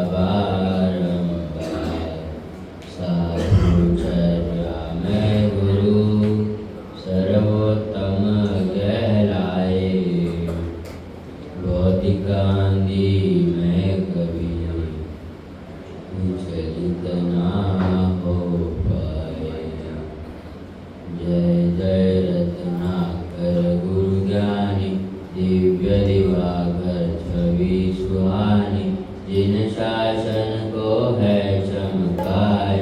बारंबार। साधुचर्या में गुरु सर्वोत्तम कहलाए। भौतिक आंधी में कभी विचलित ना हो पाए। जय जय रत्नाकर गुरु ज्ञानी, दिव्य दिवाकर छवि सुहानी। जिन शासन को है चमकाए,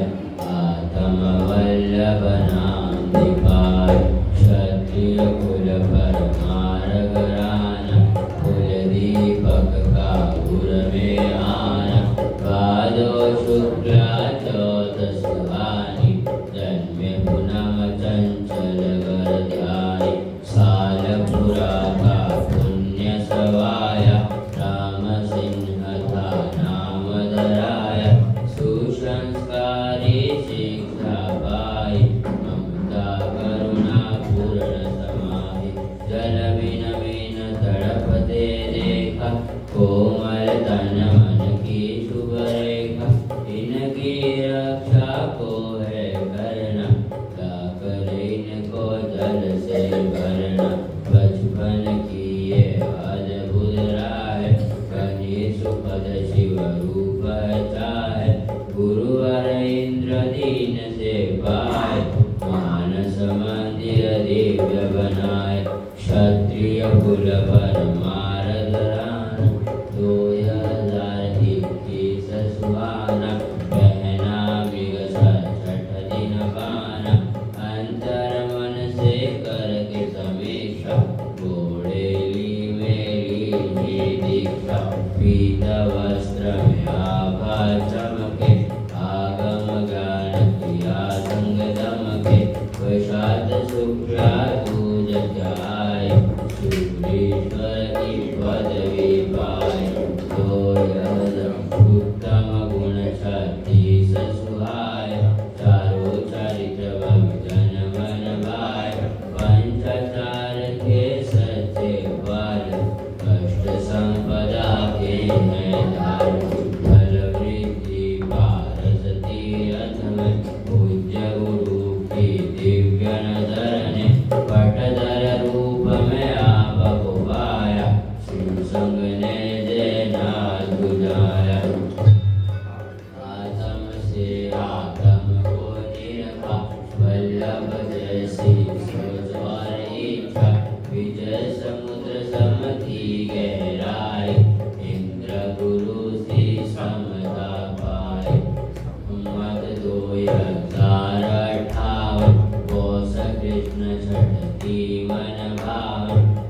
आत्म वल्लभ नाम दीपाय। क्षत्रिय कुल पर मार्ग राना, कुल दीपक का उर में आना। भादो शुक्ला चौथ सुहानी, जन्मे पूनम चंचल गर ध्यानी। साल पुरा का पुण्य सवाया, राम सिंह था नाम धराया। सुसंस्कारी शिक्षा पाई, ममता करुणा पूर्ण समाहि। जल बिन बिन तड़पते देखा, कोमल तन मन की शुभ रेखा। इनकी रक्षा को है करना, लाकर इनको जल से भरना। बचपन की ये अद्भुत राह, कनि सुपद शिव रूप चाहे। गुरुवर इंद्र दीन से पाए, मानस मंदिर दिव्य बनाए। क्षत्रिय कुल पर मारद राना, 2021 सुहाना। पहना मृग छठ दिन पाना, अंतर मन से करके समीक्षा। घोड़ेली मेरी ही दीक्षा, पीत वस्त्र में आभा चमके। आगम ज्ञान किया संग दमके, वैशाख शुक्ला दूज जाए। शुक्रेश्वर की पदवी पाए, तो उत्तम गुण 36 सुहाय। चारों चरित्र जन मन भाय, पंचाचार के सच्चे बाल। कष्ट संपदा के हैं धार, फल वृद्धि पारस तीरथ में। पूज्य गुरु की दिव्य नजर ने, पटधर रूप में आप को पाया। शिव संग ने जयनाथ बुझाया। आत्म से आत्म को निरखा, वल्लभ जैसी सोच और इच्छा। विजय समुद्र सम थी गहराई, इंद्र गुरु सी समता पाए। मत 2058, कोस कृष्ण छठ की मन भाव।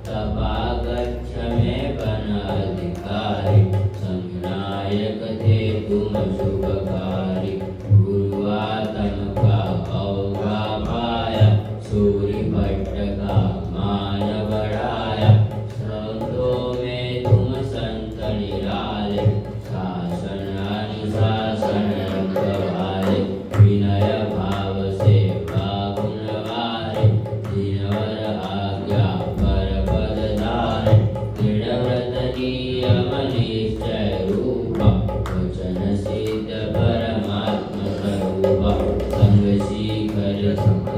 तपा गच्छ में बना अधिकारी, संनायक थे तुम शुभकारी। गुरुआतम का अवगा पाया, सूर्य भट्ट का मान बढ़ाया। संतों में तुम संत निराले, शासन अनुशासन रखवाले। विनय भाव से बागुन वारे, दिनवर आज्ञा पर पद धारे। दृढ़ व्रत नियम निश्चय रूपा, वचन सिद्ध परमात्म स्वरूपा। संग शिखर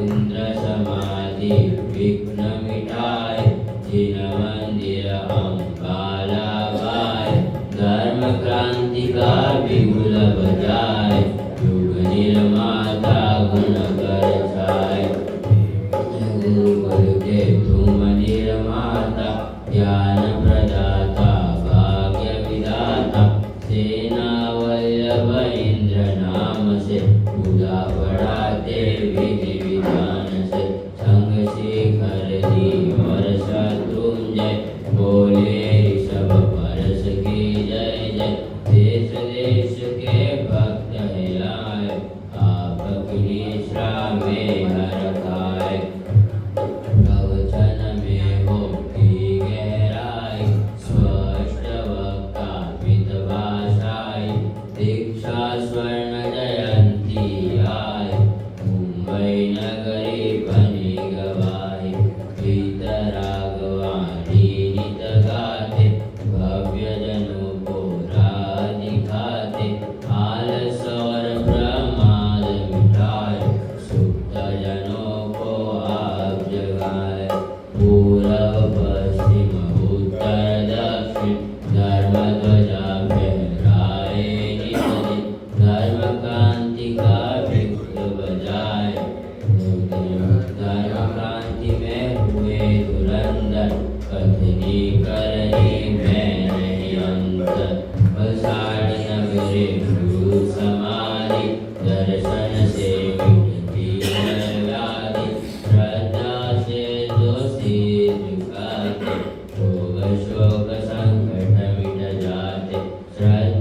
इंद्र समाधि, विघ्न मिटाए। जिन मंदिर अम्बाला बाय, धर्म क्रांति का बिगुल बजाए। युग निर्माता गुण कर छाए, गुरुकुल के तुम निर्माता। ज्ञान प्रदाता भाग्य विधाता, सेना वल्लभ इंद्र नाम से। पूजा बढ़ाते विधि विधान से, संग शिखर दी और शत्रुंजय। बोले ऋषभ परस की जय जय। देश देश के भक्त है आए, आपकी निश्रा में हर खाए। प्रवचन में हो की गहराई, स्पष्ट वक्ता मित भाषा। विशाल नगरे गुरु समाधि दर्शन से मिटती है व्याधि श्रद्धा से जो सिर झुकाते रोग शोक संकट मिट जाते श्रद्धा